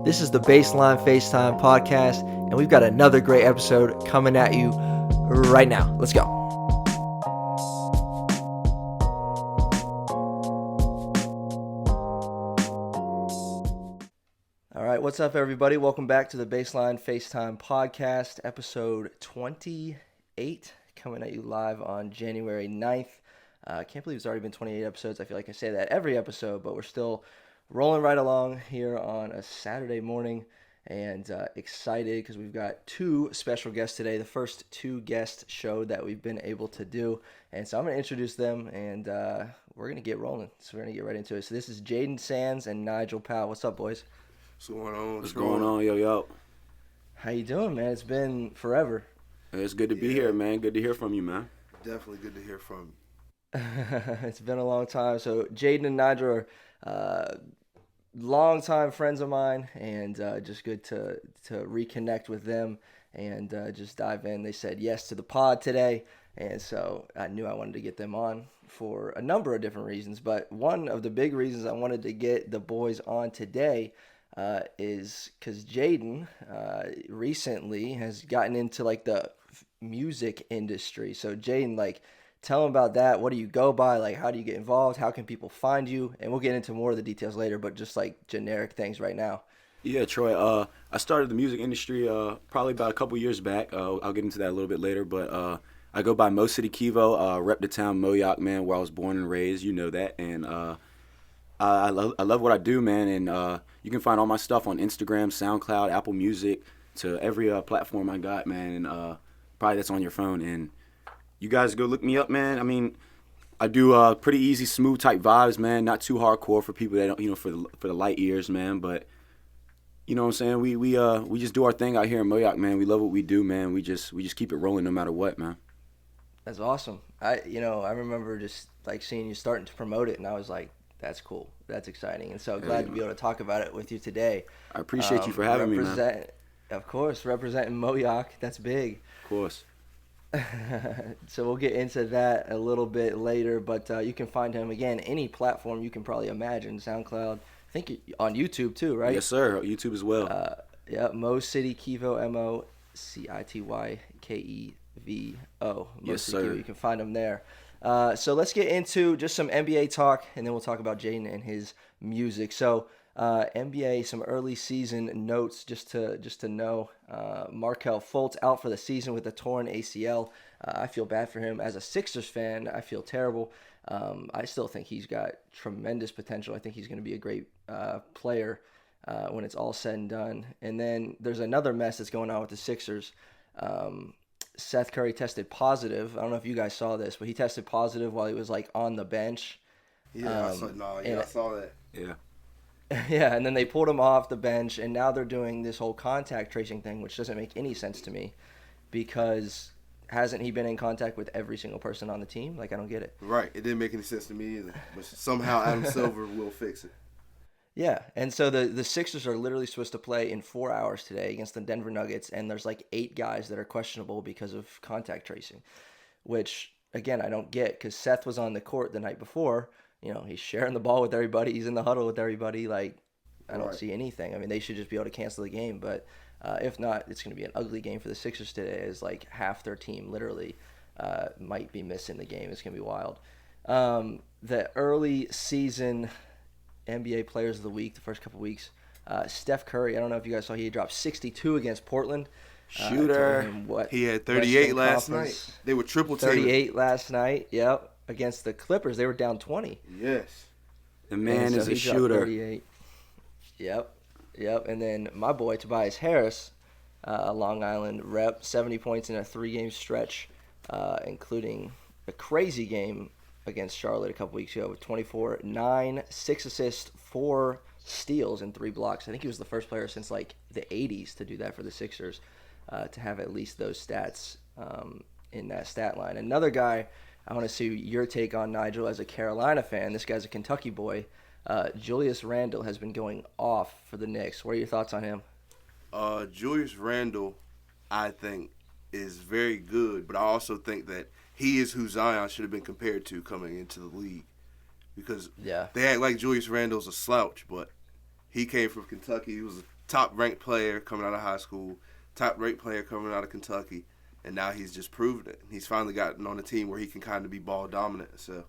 This is the Baseline Facetime Podcast, and we've got another great episode coming at you right now. Let's go. All right, what's up, everybody? Welcome back to the Baseline Facetime Podcast, episode 28, coming at you live on January 9th. I can't believe it's already been 28 episodes. I feel like I say that every episode, but we're still rolling right along here on a Saturday morning, and excited because we've got two special guests today. The first two guest show that we've been able to do, and so I'm going to introduce them, and we're going to get rolling. So we're going to get right into it. So this is Jaden Sands and Nigel Powell. What's up, boys? What's going on? What's going on, yo? How you doing, man? It's been forever. It's good to be here, man. Good to hear from you, man. Definitely good to hear from you. It's been a long time. So Jaden and Nigel are long-time friends of mine, and just good to reconnect with them and just dive in. They said yes to the pod today, and so I knew I wanted to get them on for a number of different reasons. But one of the big reasons I wanted to get the boys on today is because Jaden recently has gotten into like the music industry. So Jaden, tell them about that. What do you go by? Like, how do you get involved? How can people find you? And we'll get into more of the details later, but just like generic things right now. Yeah, Troy. I started the music industry probably about a couple years back. I'll get into that a little bit later, but I go by MoCityKevo, rep the town Moyoc, man, where I was born and raised. You know that, and I love what I do, man. And you can find all my stuff on Instagram, SoundCloud, Apple Music, to every platform I got, man. And probably that's on your phone. And you guys go look me up, man. I mean, I do pretty easy, smooth type vibes, man. Not too hardcore for people that don't, for the light ears, man. But you know what I'm saying? We just do our thing out here in Moyoc, man. We love what we do, man. We just keep it rolling no matter what, man. That's awesome. I remember just seeing you starting to promote it, and I was like, that's cool. That's exciting. And so glad to be able to talk about it with you today. I appreciate you for having me, man. Of course, representing Moyoc. That's big. Of course. So we'll get into that a little bit later, but you can find him, again, any platform you can probably imagine. SoundCloud, I think on YouTube too, right? Yes, sir. YouTube as well. Yeah, MoCityKevo, MoCityKevo. Yes, sir. You can find him there. So let's get into just some NBA talk, and then we'll talk about Jaden and his music. So NBA, some early season notes just to know. Markelle Fultz out for the season with a torn ACL. I feel bad for him. As a Sixers fan, I feel terrible. I still think he's got tremendous potential. I think he's going to be a great player when it's all said and done. And then there's another mess that's going on with the Sixers. Steph Curry tested positive. I don't know if you guys saw this, but he tested positive while he was on the bench. Yeah, I saw that. Yeah. Yeah, and then they pulled him off the bench, and now they're doing this whole contact tracing thing, which doesn't make any sense to me, because hasn't he been in contact with every single person on the team? I don't get it. Right, it didn't make any sense to me either, but somehow Adam Silver will fix it. Yeah, and so the Sixers are literally supposed to play in 4 hours today against the Denver Nuggets, and there's 8 guys that are questionable because of contact tracing, which, again, I don't get, because Seth was on the court the night before. He's sharing the ball with everybody. He's in the huddle with everybody. I don't see anything. I mean, they should just be able to cancel the game. But if not, it's going to be an ugly game for the Sixers today, as half their team literally might be missing the game. It's going to be wild. The early season NBA Players of the Week, the first couple weeks, Steph Curry, I don't know if you guys saw, he dropped 62 against Portland. Shooter. He had 38 last night. They were triple teaming. 38 last night, yep. Against the Clippers, they were down 20. Yes. The man is a shooter. 38. Yep. And then my boy, Tobias Harris, Long Island rep, 70 points in a 3-game stretch, including a crazy game against Charlotte a couple weeks ago with 24, 9, 6 assists, 4 steals, and 3 blocks. I think he was the first player since the 80s to do that for the Sixers, to have at least those stats in that stat line. Another guy I want to see your take on, Nigel, as a Carolina fan. This guy's a Kentucky boy. Julius Randle has been going off for the Knicks. What are your thoughts on him? Julius Randle, I think, is very good, but I also think that he is who Zion should have been compared to coming into the league, because they act like Julius Randle's a slouch, but he came from Kentucky. He was a top ranked player coming out of high school, top ranked player coming out of Kentucky, and now he's just proven it. He's finally gotten on a team where he can kind of be ball dominant. So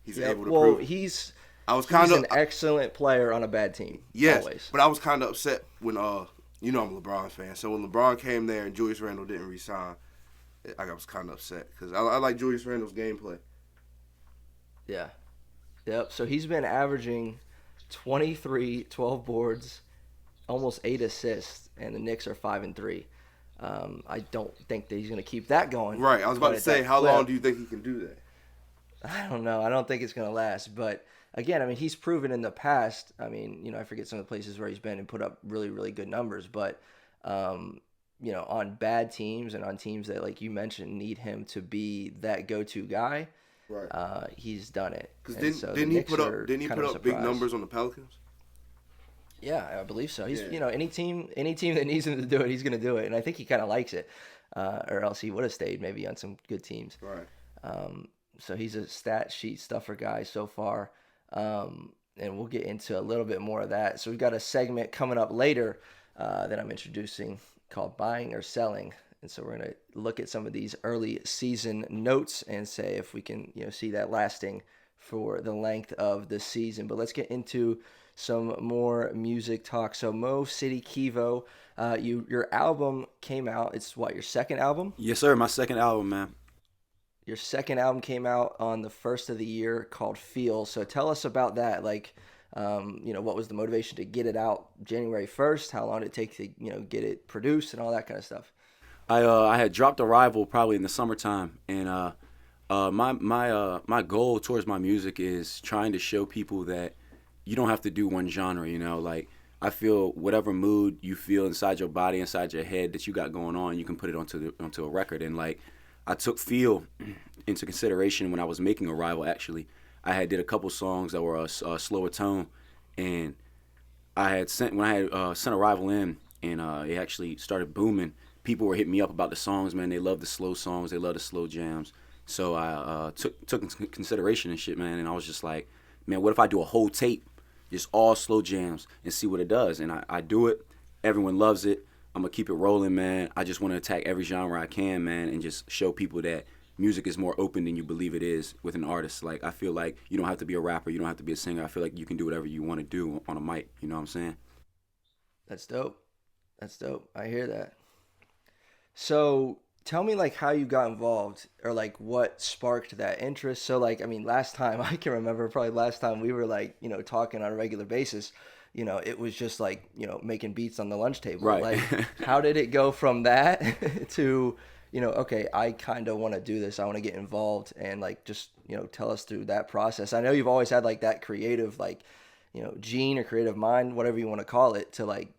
he's able to prove it. He's He's an excellent player on a bad team. Yes, always. but I was kind of upset when I'm a LeBron fan. So when LeBron came there and Julius Randle didn't resign, I was kind of upset because I like Julius Randle's gameplay. Yeah. Yep. So he's been averaging 23, 12 boards, almost 8 assists, and the Knicks are 5-3. I don't think that he's going to keep that going. Right. I was about to say, how long do you think he can do that? I don't know. I don't think it's going to last. But again, I mean, he's proven in the past. I mean, I forget some of the places where he's been and put up really, really good numbers. But, on bad teams and on teams that, like you mentioned, need him to be that go-to guy, right? He's done it. Because didn't he put up big numbers on the Pelicans? Yeah, I believe so. He's any team that needs him to do it, he's going to do it, and I think he kind of likes it, or else he would have stayed maybe on some good teams. Right. So he's a stat sheet stuffer guy so far, and we'll get into a little bit more of that. So we've got a segment coming up later that I'm introducing called Buying or Selling, and so we're going to look at some of these early season notes and say if we can see that lasting for the length of the season. But let's get into some more music talk. So MoCityKevo, your album came out. It's your second album? Yes, sir. My second album, man. Your second album came out on the first of the year called Feel. So tell us about that. Like, what was the motivation to get it out January 1st? How long did it take to, get it produced and all that kind of stuff? I had dropped Arrival probably in the summertime, and my goal towards my music is trying to show people that you don't have to do one genre, like I feel whatever mood you feel inside your body, inside your head that you got going on, you can put it onto a record. And like I took Feel into consideration when I was making Arrival. Actually, I had did a couple songs that were a slower tone, and I had sent Arrival in, and it actually started booming. People were hitting me up about the songs, man. They love the slow songs, they love the slow jams. So I took into consideration and shit, man. And I was just like, man, what if I do a whole tape, just all slow jams, and see what it does? And I do it. Everyone loves it. I'm going to keep it rolling, man. I just want to attack every genre I can, man, and just show people that music is more open than you believe it is with an artist. Like, I feel like you don't have to be a rapper. You don't have to be a singer. I feel like you can do whatever you want to do on a mic. You know what I'm saying? That's dope. I hear that. So tell me, like, how you got involved or, like, what sparked that interest. So, like, I mean, last time I can remember, probably last time we were, like, talking on a regular basis, it was just like, making beats on the lunch table. Right. Like, how did it go from that to, okay, I kind of want to do this. I want to get involved, and like, just, tell us through that process. I know you've always had like that creative, like, gene or creative mind, whatever you want to call it, to like,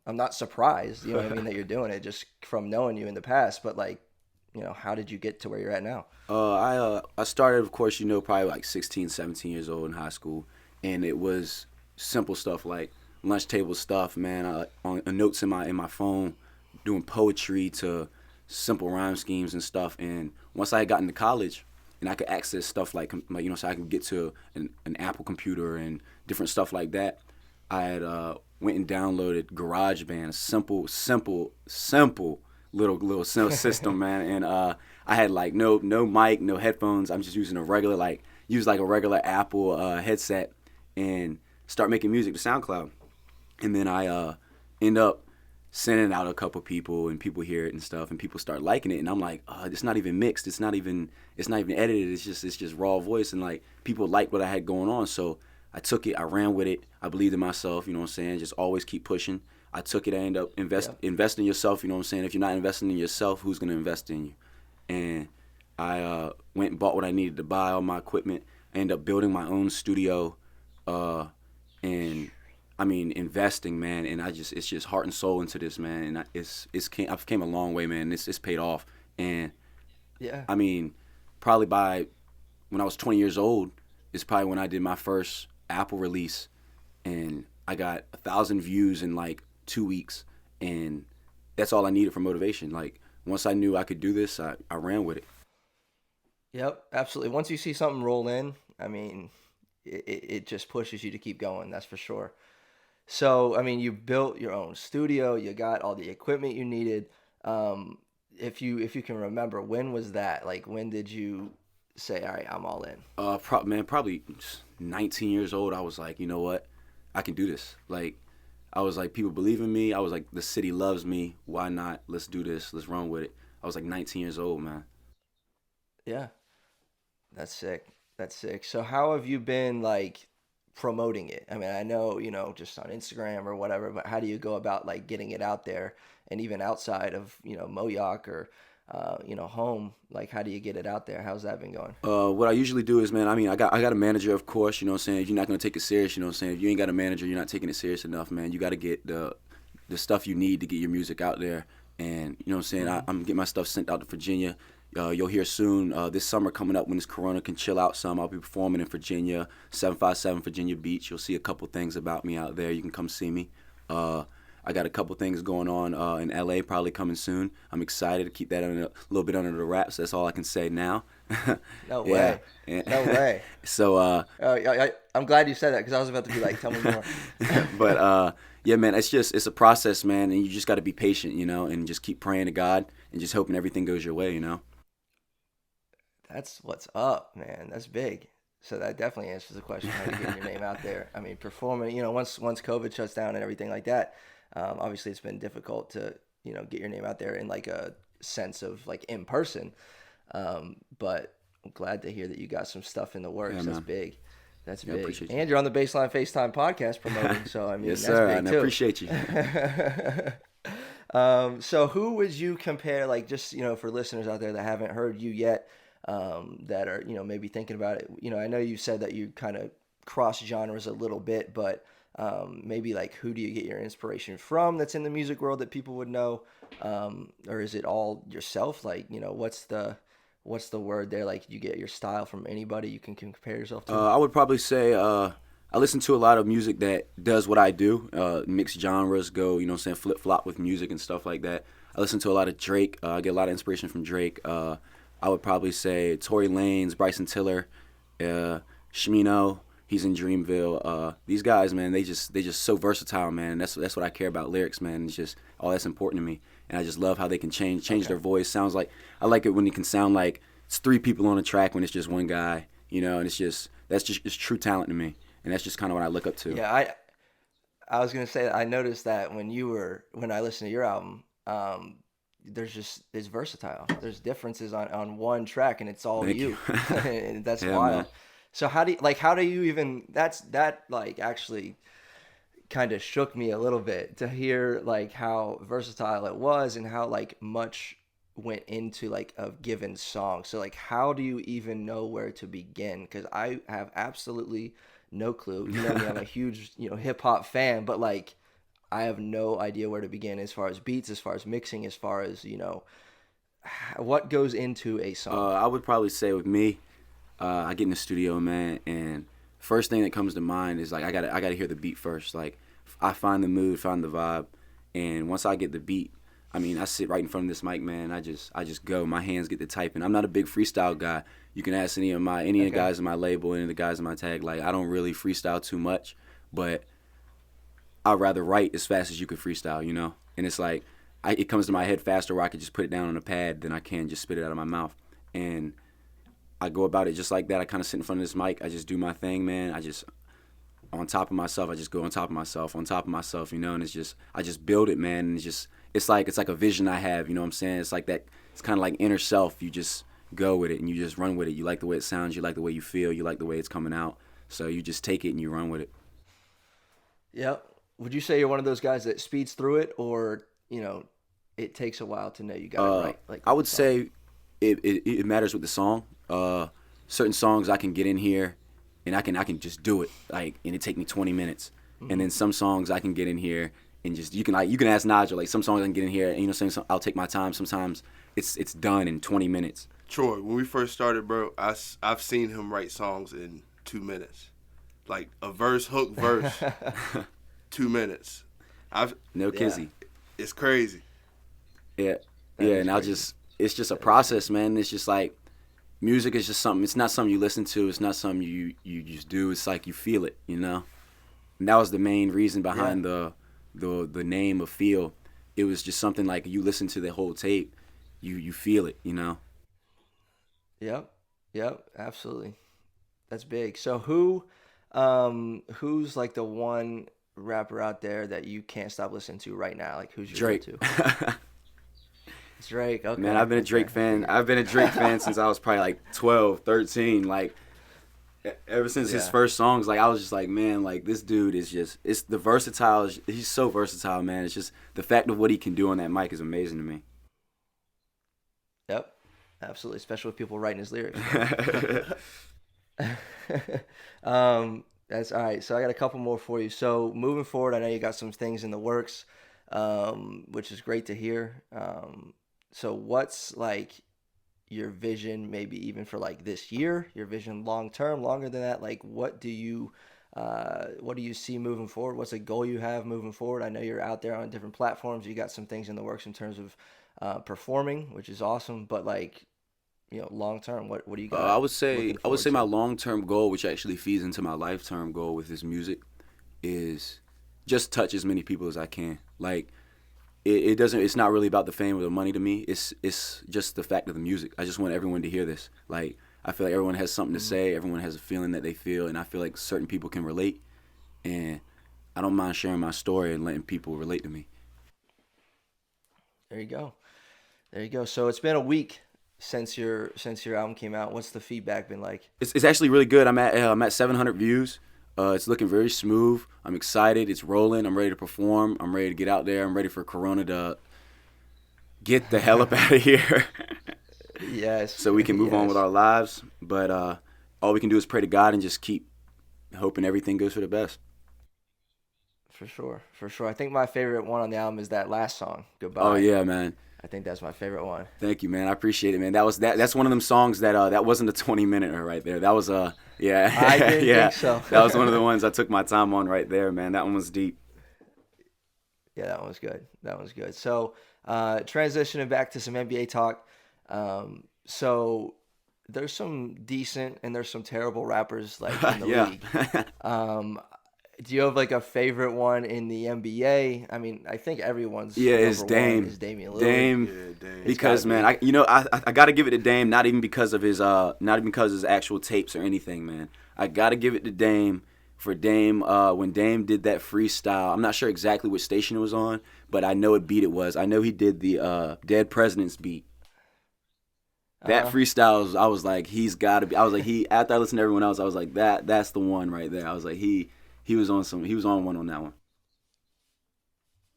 I'm not surprised, what I mean, that you're doing it just from knowing you in the past, but like, how did you get to where you're at now? I started, of course, probably like 16, 17 years old in high school, and it was simple stuff like lunch table stuff, man. On notes in my phone, doing poetry to simple rhyme schemes and stuff. And once I had gotten to college, and I could access stuff like so I could get to an Apple computer and different stuff like that, I had went and downloaded GarageBand, a simple little system, man. And I had like no mic, no headphones. I'm just using a regular Apple headset and start making music to SoundCloud. And then I end up sending out a couple people, and people hear it and stuff, and people start liking it. And I'm like, it's not even mixed. It's not even edited. It's just raw voice. And like, people liked what I had going on. So I took it, I ran with it. I believed in myself, you know what I'm saying? Just always keep pushing. I took it, I ended up invest in yourself, you know what I'm saying? If you're not investing in yourself, who's going to invest in you? And I went and bought what I needed to buy, all my equipment. I ended up building my own studio, and I mean, investing, man. And it's just heart and soul into this, man. And I've came a long way, man. It's paid off. And yeah, I mean, probably by when I was 20 years old, is probably when I did my first Apple release, and I got 1,000 views in like 2 weeks, and that's all I needed for motivation. Like, once I knew I could do this, I ran with it. Yep, absolutely. Once you see something roll in, I mean, it just pushes you to keep going. That's for sure. So, I mean, you built your own studio. You got all the equipment you needed. If you can remember, when was that? Like, when did you say, all right, I'm all in? Probably 19 years old. I was like, you know what? I can do this. Like, I was like, people believe in me. I was like, the city loves me. Why not? Let's do this. Let's run with it. I was like 19 years old, man. Yeah. That's sick. That's sick. So how have you been, like, promoting it? I mean, I know, just on Instagram or whatever, but how do you go about, like, getting it out there, and even outside of, Moyoc or, home? Like, how do you get it out there? How's that been going? What I usually do is, man, I got a manager, of course, you know what I'm saying? If you're not going to take it serious, you know what I'm saying? If you ain't got a manager, you're not taking it serious enough, man. You got to get the stuff you need to get your music out there. And, you know what I'm saying? I'm getting my stuff sent out to Virginia. You'll hear soon, this summer coming up when this corona can chill out some, I'll be performing in Virginia, 757 Virginia Beach. You'll see a couple things about me out there. You can come see me. I got a couple things going on in LA, probably coming soon. I'm excited to keep that a little bit under the wraps. That's all I can say now. No way. No way. So I'm glad you said that, because I was about to be like, tell me more. But yeah, man, it's a process, man, and you just got to be patient, and just keep praying to God and just hoping everything goes your way, That's what's up, man. That's big. So that definitely answers the question, how to get your name out there. I mean, performing, once COVID shuts down and everything like that, obviously it's been difficult to, get your name out there in, like, a sense of, like, in person. But I'm glad to hear that you got some stuff in the works. Yeah, that's big. That's big. And you're on the Baseline Facetime Podcast promoting. So, I mean, yes, that's sir. big And too. I appreciate you. So who would you compare, like, just, for listeners out there that haven't heard you yet, that are, maybe thinking about it? I know you said that you kind of cross genres a little bit, but maybe, like, who do you get your inspiration from that's in the music world that people would know? Or is it all yourself? Like, what's the word there? Like, you get your style from anybody you can compare yourself to? I would probably say I listen to a lot of music that does what I do, mix genres, go, flip-flop with music and stuff like that. I listen to a lot of Drake. I get a lot of inspiration from Drake. I would probably say Tory Lanez, Bryson Tiller, Shmino. He's in Dreamville. These guys, man, they just so versatile, man. That's what I care about, lyrics, man. It's just all that's important to me, and I just love how they can change their voice. Sounds like, I like it when it can sound like it's three people on a track when it's just one guy, and it's true talent to me, and that's just kind of what I look up to. Yeah, I was gonna say that I noticed that when I listened to your album, it's versatile. There's differences on one track, and it's all Thank you. And that's yeah, wild. Man. So how do you even, that like actually kind of shook me a little bit to hear, like, how versatile it was and how, like, much went into, like, a given song. So, like, how do you even know where to begin? Because I have absolutely no clue. I'm a huge, hip hop fan, but, like, I have no idea where to begin as far as beats, as far as mixing, as far as, what goes into a song. I would probably say with me, I get in the studio, man, and first thing that comes to mind is, like, I gotta hear the beat first. Like, I find the mood, find the vibe, and once I get the beat, I mean, I sit right in front of this mic, man. I just go. My hands get to typing. I'm not a big freestyle guy. You can ask any of the guys in my label, any of the guys in my tag. Like, I don't really freestyle too much, but I'd rather write as fast as you could freestyle, And it's like, it comes to my head faster where I could just put it down on a pad than I can just spit it out of my mouth. And I go about it just like that. I kind of sit in front of this mic. I just do my thing, man. I just go on top of myself, and it's just, I just build it, man. And it's like a vision I have, you know what I'm saying? It's like that, it's kind of like inner self. You just go with it and you just run with it. You like the way it sounds, you like the way you feel, you like the way it's coming out. So you just take it and you run with it. Yep. Would you say you're one of those guys that speeds through it, or, it takes a while to know you got it right? Like, I would say it matters with the song. Certain songs I can get in here and I can just do it, like, and it take me 20 minutes. Mm-hmm. And then some songs I can get in here and just, you can ask Nigel, like, some songs I can get in here and, I'll take my time. Sometimes it's done in 20 minutes. Troy, when we first started, bro, I've seen him write songs in 2 minutes. Like, a verse, hook, verse, 2 minutes. No kizzy. It's crazy. Yeah. Yeah, and it's just a process, man. It's just like, music is just something, it's not something you listen to, it's not something you just do, it's like you feel it, And that was the main reason behind the name of Feel. It was just something like you listen to the whole tape, you feel it, you know? Yep, absolutely. That's big. So who's like the one rapper out there that you can't stop listening to right now? Like who's your Drake. go-to? Drake. Okay. Man, I've been a Drake fan. I've been a Drake fan since I was probably like 12, 13. Like ever since his first songs, like I was just like, man, like this dude is just, it's the versatile. He's so versatile, man. It's just the fact of what he can do on that mic is amazing to me. Yep, absolutely. Especially with people writing his lyrics. That's all right. So I got a couple more for you. So moving forward, I know you got some things in the works, which is great to hear. So what's like your vision, maybe even for like this year, your vision long term, longer than that? Like what do you see moving forward? What's a goal you have moving forward? I know you're out there on different platforms. You got some things in the works in terms of performing, which is awesome. But like, you know, long term, what do you got? I would say my long term goal, which actually feeds into my life term goal with this music, is just touch as many people as I can. Like it doesn't. It's not really about the fame or the money to me. It's just the fact of the music. I just want everyone to hear this. Like I feel like everyone has something to say. Everyone has a feeling that they feel, and I feel like certain people can relate. And I don't mind sharing my story and letting people relate to me. There you go. So it's been a week since your album came out. What's the feedback been like? It's actually really good. I'm at 700 views. It's looking very smooth. I'm excited. It's rolling. I'm ready to perform. I'm ready to get out there. I'm ready for Corona to get the hell up out of here. Yes. So we can move on with our lives. But all we can do is pray to God and just keep hoping everything goes for the best. For sure. I think my favorite one on the album is that last song, Goodbye. Oh yeah, man. I think that's my favorite one. Thank you, man. I appreciate it, man. That's one of them songs that wasn't a 20-minute right there. That was I didn't think so. That was one of the ones I took my time on right there, man. That one was deep. Yeah, that one was good. So, transitioning back to some NBA talk. So there's some decent and there's some terrible rappers like in the league. Do you have like a favorite one in the NBA? I mean, I think everyone's it's Dame. Is Damian Lillard. Dame. Because man, I got to give it to Dame, not even because of his actual tapes or anything, man. I got to give it to Dame for Dame when Dame did that freestyle. I'm not sure exactly which station it was on, but I know what beat it was. I know he did the Dead Presidents beat. That freestyle, I was like, he's got to be. I was like, after I listened to everyone else, I was like, that's the one right there. I was like, he was on one on that one.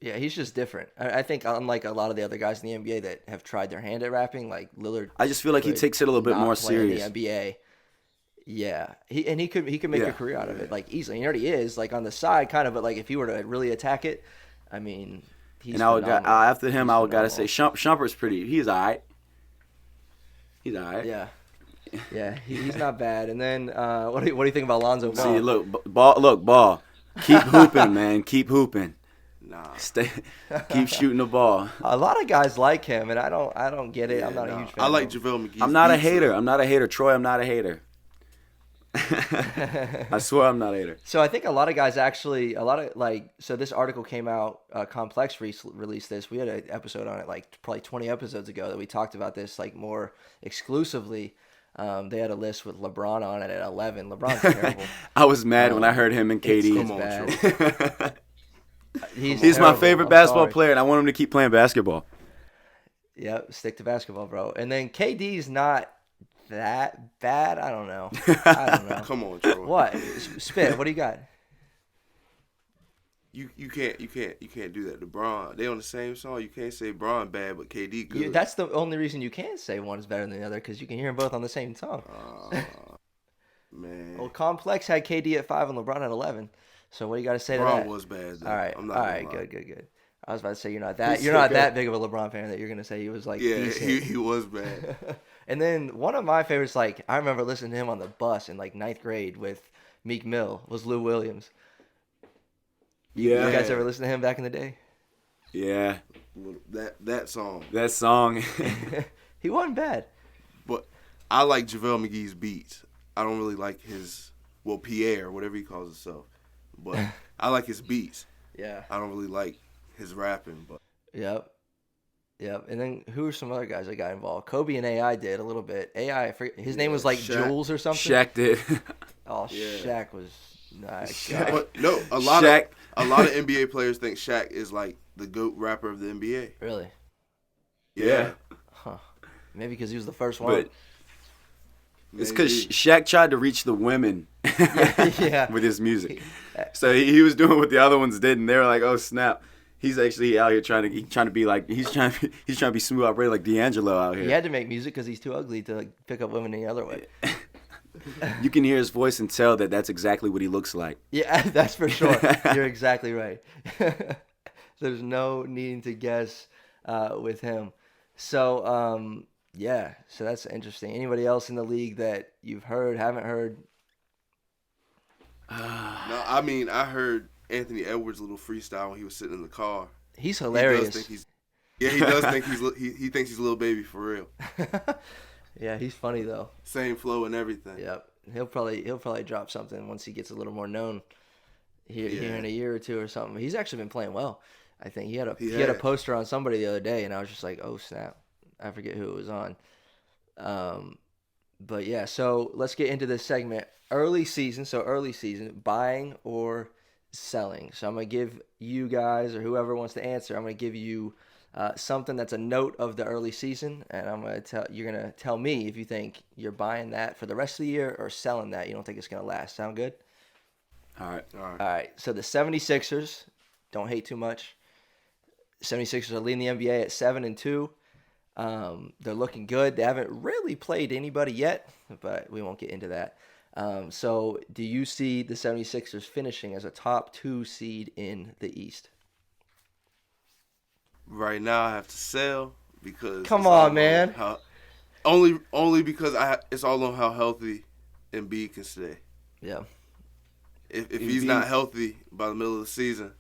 Yeah, he's just different. I think unlike a lot of the other guys in the NBA that have tried their hand at rapping, like Lillard, I just feel like he takes it a little bit more serious. In the NBA. Yeah, he could make a career out of it like easily. He already is like on the side kind of, but like if he were to really attack it, I mean, he's phenomenal. After him, I would gotta say Shumpert's pretty. He's all right. Yeah, he's not bad. And then what do you think about Lonzo Ball? See, Ball. Keep hooping, man. Keep hooping. Nah. Keep shooting the ball. A lot of guys like him, and I don't get it. I'm not a huge fan. I like JaVale McGee. I'm not a hater. Troy, I'm not a hater. I swear I'm not a hater. So I think a lot of guys actually, so this article came out, Complex released this. We had an episode on it like probably 20 episodes ago that we talked about this like more exclusively. They had a list with LeBron on it at 11. LeBron's terrible. I was mad when I heard him and KD. It's bad. He's my favorite basketball player, and I want him to keep playing basketball. Yep, stick to basketball, bro. And then KD's not that bad. I don't know. Come on, Troy. What? Spit. What do you got? You can't do that to Bron. They on the same song. You can't say Bron bad, but KD good. That's the only reason you can say one is better than the other because you can hear them both on the same song. Man. Well, Complex had KD at 5 and LeBron at 11. So what do you got to say to that? Bron was bad. Though. All right. I'm not all right. Good. I was about to say you're not that big of a LeBron fan that you're gonna say he was like decent. he was bad. And then one of my favorites, like I remember listening to him on the bus in like 9th grade with Meek Mill, was Lou Williams. Yeah. You guys ever listen to him back in the day? Yeah. That song. That song. He wasn't bad. But I like JaVale McGee's beats. I don't really like his Pierre, whatever he calls himself. but I like his beats. Yeah. I don't really like his rapping, but. Yep. And then who are some other guys that got involved? Kobe and AI did a little bit. AI, his name was like Shaq. Jules or something. Shaq did. Oh, Yeah. Shaq was nice. But no, a lot of NBA players think Shaq is like the GOAT rapper of the NBA. Really? Yeah. Huh. Maybe because he was the first one. But it's because Shaq tried to reach the women yeah. with his music. So he was doing what the other ones did, and they were like, "Oh snap!" He's actually out here trying to be like he's trying to be smooth operator like D'Angelo out here. He had to make music because he's too ugly to like pick up women any other way. You can hear his voice and tell that that's exactly what he looks like. Yeah, that's for sure. You're exactly right. There's no needing to guess with him. So yeah, so that's interesting. Anybody else in the league that you've heard, haven't heard? No, I mean I heard Anthony Edwards' little freestyle when he was sitting in the car. He's hilarious. He does think he thinks he's a little baby for real. Yeah, he's funny though. Same flow and everything. Yep, he'll probably drop something once he gets a little more known here in a year or two or something. He's actually been playing well. I think he had a poster on somebody the other day, and I was just like, oh snap, I forget who it was on. But yeah, so let's get into this segment. Early season, buying or selling. So I'm going to give you guys, or whoever wants to answer, I'm going to give you something that's a note of the early season, and you're going to tell me if you think you're buying that for the rest of the year or selling that. You don't think it's going to last. Sound good? All right. So the 76ers, don't hate too much. 76ers are leading the NBA at 7-2. They're looking good. They haven't really played anybody yet, but we won't get into that. So do you see the 76ers finishing as a top 2 seed in the East? Right now I have to sell because come on, man. Only because it's all on how healthy Embiid can stay. Yeah. If he's not healthy by the middle of the season,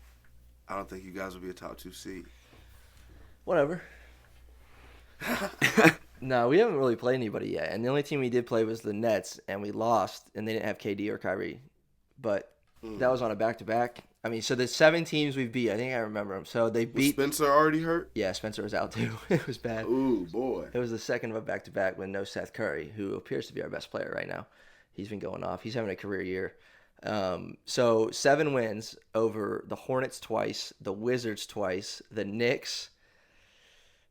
I don't think you guys will be a top 2 seed. Whatever. No, we haven't really played anybody yet, and the only team we did play was the Nets, and we lost, and they didn't have KD or Kyrie, but that was on a back-to-back. I mean, so the 7 teams we've beat, I think I remember them. So they beat. Was Spencer already hurt? Yeah, Spencer was out too. It was bad. Ooh, boy. It was the second of a back-to-back with no Steph Curry, who appears to be our best player right now. He's been going off. He's having a career year. So 7 wins over the Hornets twice, the Wizards twice, the Knicks,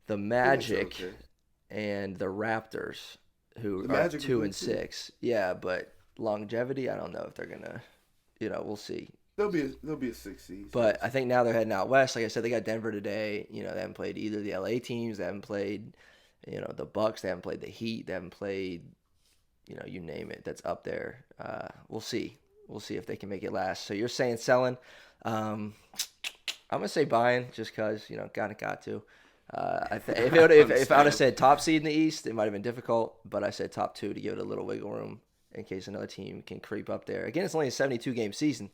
the Magic, and the Raptors, who are 2-6. Yeah, but longevity, I don't know if they're gonna. We'll see. They'll be a 6 seed. But I think now they're heading out west. Like I said, they got Denver today. They haven't played either of the LA teams. They haven't played, the Bucks. They haven't played the Heat. They haven't played, you name it. That's up there. We'll see. We'll see if they can make it last. So you're saying selling. I'm gonna say buying just because got to. If I would have said top seed in the East, it might have been difficult. But I said top 2 to give it a little wiggle room in case another team can creep up there. Again, it's only a 72-game season,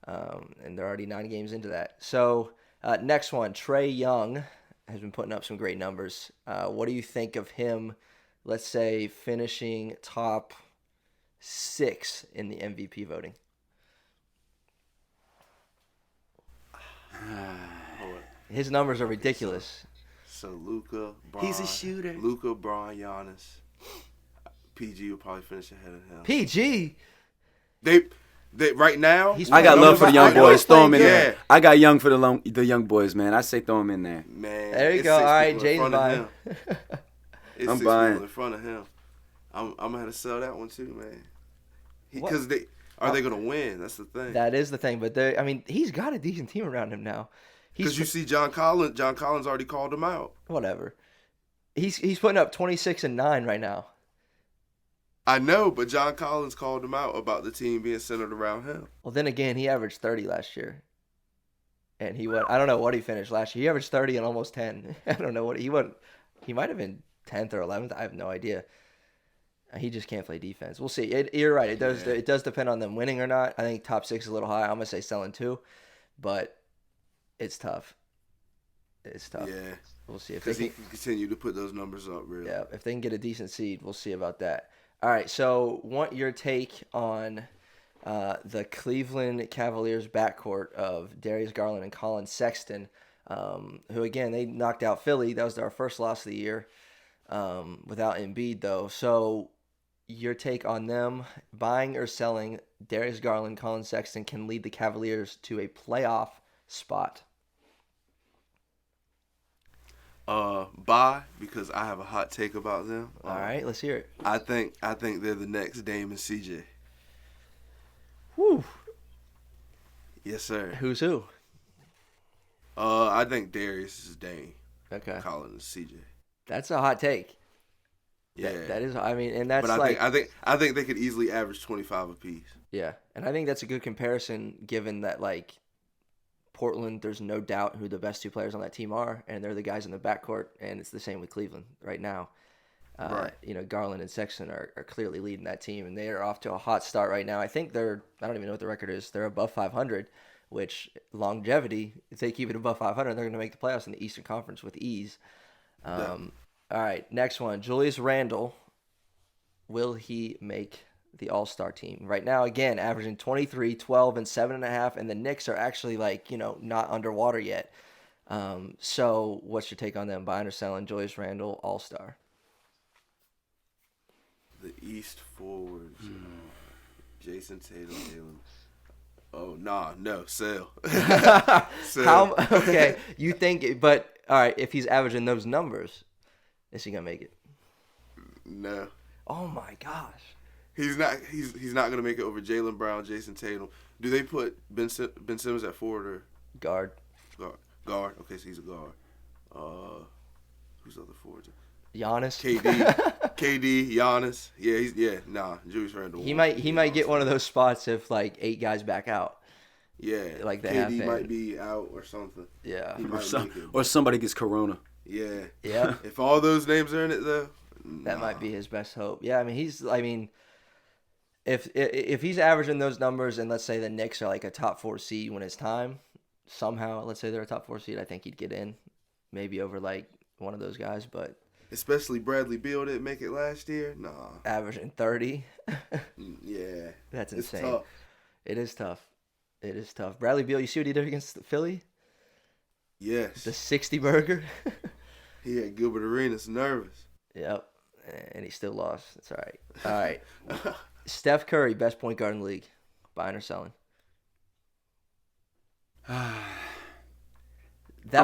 and they're already 9 games into that. So next one, Trey Young has been putting up some great numbers. What do you think of him, let's say, finishing top 6 in the MVP voting? His numbers are ridiculous. So Luka, he's a shooter. Luka, Bron, Giannis. PG will probably finish ahead of him. PG? They right now. I got love for the young boys. Throw him in there. I got young for the young boys, man. I say throw him in there. Man, there you go. All right, Jaden's buying. I'm buying in front of him. I'm gonna have to sell that one too, man. Because they gonna win? That's the thing. That is the thing, but he's got a decent team around him now. Because you see, John Collins already called him out. Whatever. He's putting up 26 and 9 right now. I know, but John Collins called him out about the team being centered around him. Well, then again, he averaged 30 last year. And he went, I don't know what he finished last year. He averaged 30 and almost 10. I don't know what he went. He might have been 10th or 11th. I have no idea. He just can't play defense. We'll see. You're right. It does depend on them winning or not. I think top 6 is a little high. I'm going to say selling 2. But it's tough. It's tough. Yeah. We'll see if he can continue to put those numbers up, really. Yeah, if they can get a decent seed, we'll see about that. All right, so want your take on the Cleveland Cavaliers backcourt of Darius Garland and Colin Sexton, who, again, they knocked out Philly. That was their first loss of the year without Embiid, though. So your take on them buying or selling Darius Garland, Colin Sexton can lead the Cavaliers to a playoff spot. Buy, because I have a hot take about them. All right, let's hear it. I think they're the next Dame and CJ. Whew. Yes, sir. Who's who? I think Darius is Dame. Okay. Colin is CJ. That's a hot take. Yeah. That is. I mean, and that's but like. I think they could easily average 25 apiece. Yeah, and I think that's a good comparison, given that like Portland, there's no doubt who the best two players on that team are, and they're the guys in the backcourt, and it's the same with Cleveland right now. Right. You know, Garland and Sexton are clearly leading that team, and they are off to a hot start right now. I think I don't even know what the record is. They're above 500, which longevity, if they keep it above 500, they're going to make the playoffs in the Eastern Conference with ease. Yeah. All right, next one. Julius Randle. Will he make the All-Star team? Right now, again, averaging 23, 12, and 7.5, and the Knicks are actually, like, you know, not underwater yet. So what's your take on them, buying or selling Julius Randle, All-Star? The East forwards. Jason Tatum. Oh, no, sell. Sell. Okay, you think, but, all right, if he's averaging those numbers, is he going to make it? No. Oh, my gosh. He's not going to make it over Jaylen Brown, Jason Tatum. Do they put Ben Simmons at forward or guard? Guard. Okay, so he's a guard. Who's other forwards? Giannis. KD, Giannis. Julius Randle. He might get one of those spots if like 8 guys back out. Yeah, like they KD have might be out or something. Yeah, or somebody gets corona. Yeah. If all those names are in it though, that might be his best hope. Yeah, I mean, if he's averaging those numbers, and let's say the Knicks are like a top 4 seed when it's time, somehow, let's say they're a top 4 seed, I think he'd get in, maybe over like one of those guys, but. Especially Bradley Beal didn't make it last year. Nah. Averaging 30. Yeah. That's insane. It's tough. It is tough. Bradley Beal, you see what he did against Philly? Yes. The 60 burger. He had Gilbert Arenas nervous. Yep. And he still lost. It's all right. All right. Steph Curry, best point guard in the league. Buying or selling? That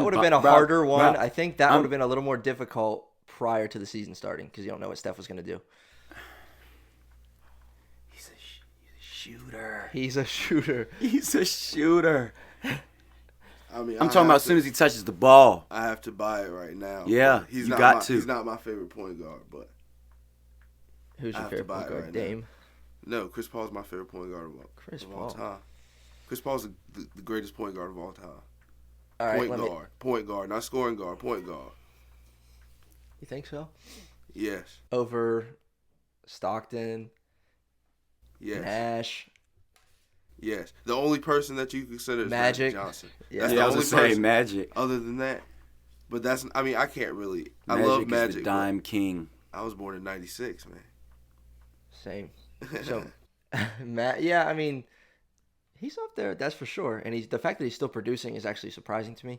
would have been a harder one. I think that would have been a little more difficult prior to the season starting because you don't know what Steph was going to do. He's a shooter. He's a shooter. He's a shooter. I mean, I'm talking about as soon as he touches the ball. I have to buy it right now. Yeah, he's you not got to. He's not my favorite point guard, but who's your favorite point guard? Dame? No, Chris Paul's my favorite point guard of all time. Chris Paul's the greatest point guard of all time. All right, point guard, not scoring guard, point guard. You think so? Yes. Over Stockton? Yes. Nash? Yes. The only person that you consider is Magic Johnson. Yeah, that's the I was only going to say person Magic. Other than that. But I can't really. I Magic love Magic. Is the dime king. I was born in 96, man. Same. So, yeah, I mean, he's up there, that's for sure. And the fact that he's still producing is actually surprising to me.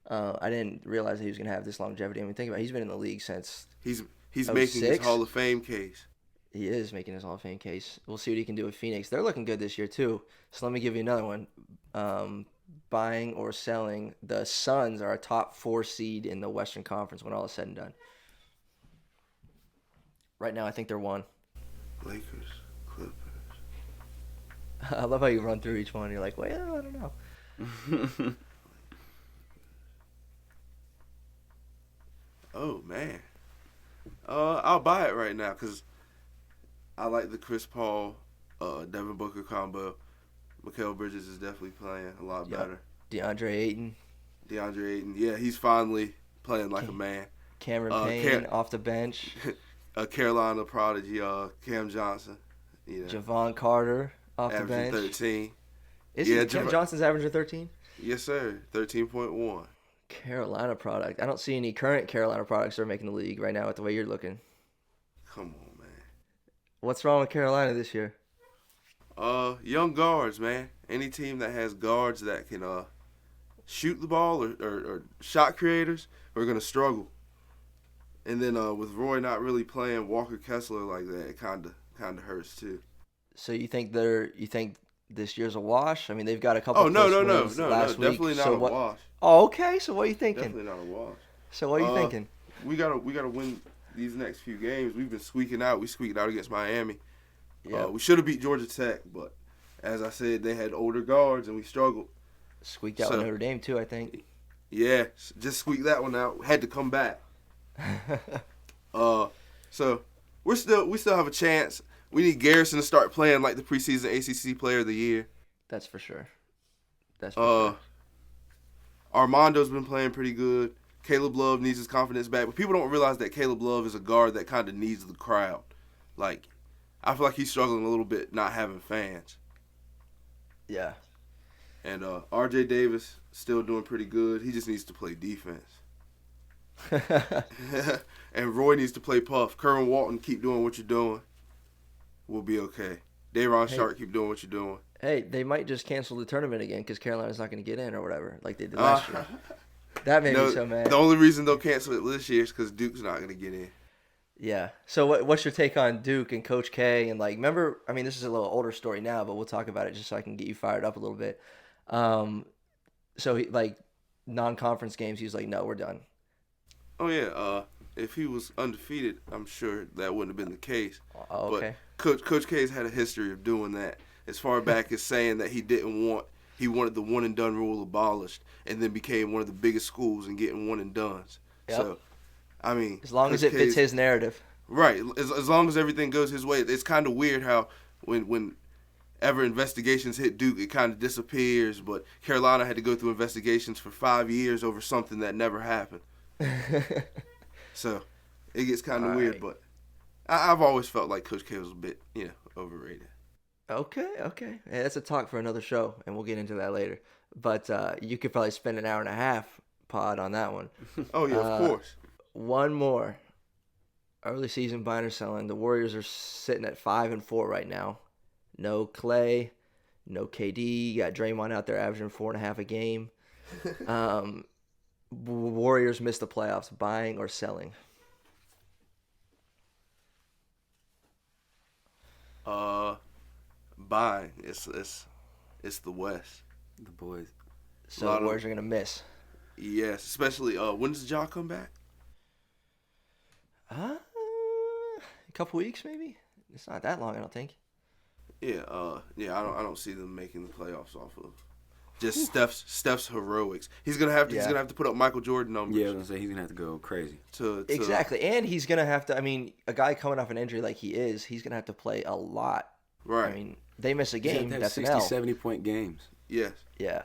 I didn't realize that he was going to have this longevity. I mean, think about it. He's been in the league since He's making his Hall of Fame case. He is making his Hall of Fame case. We'll see what he can do with Phoenix. They're looking good this year, too. So let me give you another one. Buying or selling. The Suns are a top 4 seed in the Western Conference when all is said and done. Right now, I think they're 1. Lakers, Clippers. I love how you run through each one. You're like, well, I don't know. Oh, man. I'll buy it right now because I like the Chris Paul, Devin Booker combo. Mikal Bridges is definitely playing a lot better. DeAndre Ayton. Yeah, he's finally playing like a man. Cameron Payne off the bench. Carolina prodigy, Cam Johnson. Javon Carter off the bench. 13. Cam Johnson's averaging 13? Yes, sir. 13.1. Carolina product. I don't see any current Carolina products that are making the league right now with the way you're looking. Come on, man. What's wrong with Carolina this year? Young guards, man. Any team that has guards that can shoot the ball or shot creators are gonna struggle. And then with Roy not really playing Walker Kessler like that, it kind of hurts too. So you think this year's a wash? I mean, they've got a couple. No, last week. Definitely not a wash. Oh, okay. So what are you thinking? Definitely not a wash. So what are you thinking? We gotta win these next few games. We've been squeaking out. We squeaked out against Miami. Yeah. We should have beat Georgia Tech, but as I said, they had older guards and we struggled. Squeaked out with Notre Dame too, I think. Yeah, just squeaked that one out. Had to come back. So we still have a chance. We need Garrison to start playing like the preseason ACC Player of the Year. That's for sure. Sure. Armando's been playing pretty good. Caleb Love needs his confidence back, but people don't realize that Caleb Love is a guard that kind of needs the crowd. Like, I feel like he's struggling a little bit not having fans. Yeah. And R.J. Davis still doing pretty good. He just needs to play defense. And Roy needs to play puff. Kerwin Walton, keep doing what you're doing. We'll be okay. Day'Ron Sharp, keep doing what you're doing. Hey, they might just cancel the tournament again because Carolina's not going to get in or whatever, like they did last year. That made me so mad. The only reason they'll cancel it this year is because Duke's not going to get in. Yeah. So what's your take on Duke and Coach K? And, like, remember, I mean, this is a little older story now, but we'll talk about it just so I can get you fired up a little bit. So, he, like, non-conference games, he was like, no, we're done. Oh, yeah. If he was undefeated, I'm sure that wouldn't have been the case. Oh, okay. But Coach K's had a history of doing that. As far back as saying that he wanted the one-and-done rule abolished and then became one of the biggest schools and getting one-and-dones. Yep. So, I mean, as long as it fits his narrative. Right. As long as everything goes his way. It's kind of weird how whenever investigations hit Duke, it kind of disappears. But Carolina had to go through investigations for 5 years over something that never happened. So, it gets kind of weird. But I've always felt like Coach K was a bit, overrated. Okay. Hey, that's a talk for another show, and we'll get into that later. But you could probably spend an hour and a half pod on that one. Oh, yeah, of course. One more. Early season buying or selling. The Warriors are sitting at 5-4 right now. No Clay, no KD. You got Draymond out there averaging 4.5 a game. Warriors missed the playoffs. Buying or selling? Buying. It's the West. The boys. So the Warriors are gonna miss. Yes, especially when does Ja come back? A couple weeks maybe. It's not that long, I don't think. Yeah. I don't see them making the playoffs off of just Steph's heroics. He's gonna have to put up Michael Jordan numbers. Yeah, I was gonna say he's gonna have to go crazy. Exactly, and he's gonna have to. I mean, a guy coming off an injury like he is, he's gonna have to play a lot. Right. I mean, they miss a game. That's 60, an L. 70-point games. Yes. Yeah.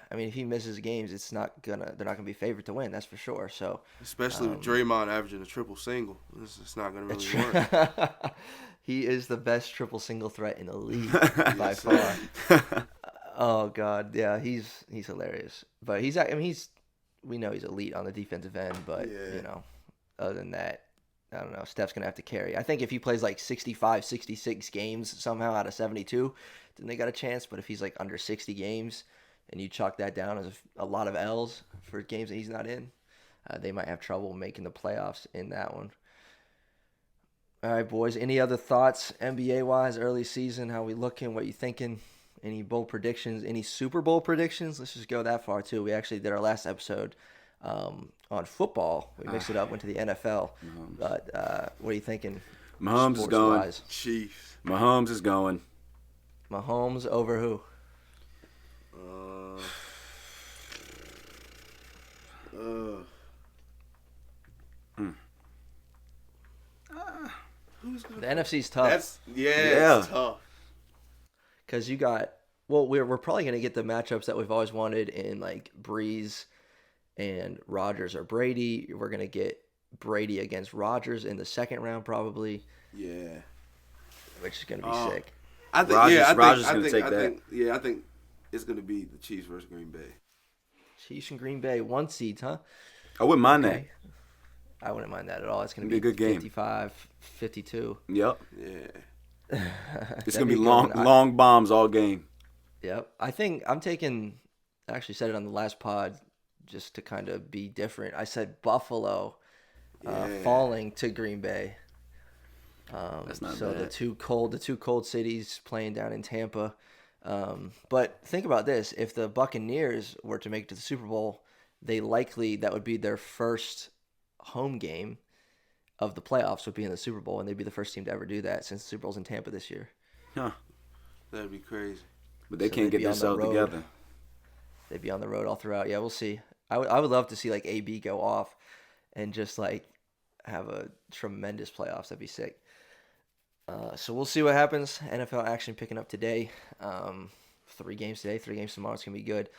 I mean, if he misses games, they're not gonna be favored to win. That's for sure. So, especially with Draymond averaging a triple single, it's not gonna really work. He is the best triple single threat in the league by far. Oh God, yeah, he's hilarious. But we know he's elite on the defensive end. But other than that, I don't know. Steph's gonna have to carry. I think if he plays like 65, 66 games somehow out of 72, then they got a chance. But if he's like under 60 games, and you chalk that down as a lot of L's for games that he's not in, they might have trouble making the playoffs in that one. All right, boys. Any other thoughts NBA-wise, early season? How we looking? What you thinking? Any bold predictions? Any Super Bowl predictions? Let's just go that far, too. We actually did our last episode on football. We mixed it up, went to the NFL. But what are you thinking? Mahomes is going. Chiefs. Mahomes is going. Mahomes over who? The NFC's tough. It's tough. Because you got, we're probably going to get the matchups that we've always wanted in like Breeze and Rodgers or Brady. We're going to get Brady against Rodgers in the second round probably. Yeah. Which is going to be sick. I think Rodgers going to take that. I think it's going to be the Chiefs versus Green Bay. Chiefs and Green Bay, 1 seed, huh? I wouldn't mind that. I wouldn't mind that at all. It's going to be a good game. 55-52. Yep. Yeah. It's going to be long bombs all game. Yep. I think I'm taking, I actually said it on the last pod just to kind of be different. I said Buffalo falling to Green Bay. That's not so bad. the two cold cities playing down in Tampa. But think about this: if the Buccaneers were to make it to the Super Bowl, that would be their first home game of the playoffs would be in the Super Bowl, and they'd be the first team to ever do that since the Super Bowl's in Tampa this year. Huh. That'd be crazy. But they can't get themselves together. They'd be on the road all throughout. Yeah, we'll see. I would love to see like AB go off and just like have a tremendous playoffs. That'd be sick. So we'll see what happens. NFL action picking up today. 3 games today, 3 games tomorrow. It's going to be good.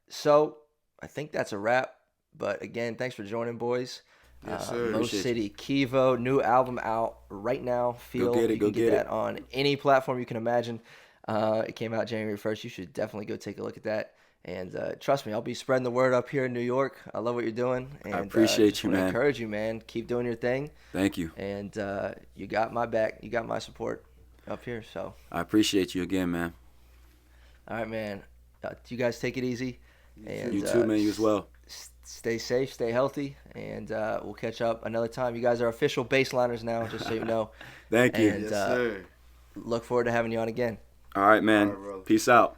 So I think that's a wrap. But again, thanks for joining, boys. Yes, sir. MoCityKevo, new album out right now. You can get that on any platform you can imagine. It came out January 1st. You should definitely go take a look at that. And trust me, I'll be spreading the word up here in New York. I love what you're doing. And, I appreciate you, man. I encourage you, man. Keep doing your thing. Thank you. And you got my back. You got my support up here. So I appreciate you again, man. All right, man. You guys take it easy. And you too, man. You as well. Stay safe, stay healthy, and we'll catch up another time. You guys are official baseliners now, just so you know. Thank you. And Yes, sir. look forward to having you on again. All right, man. All right, Peace out.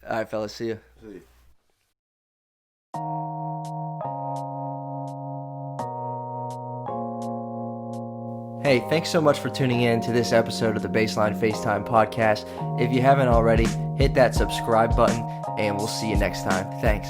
All right, fellas. See you. See you. Hey, thanks so much for tuning in to this episode of the Baseline Facetime Podcast. If you haven't already, hit that subscribe button, and we'll see you next time. Thanks.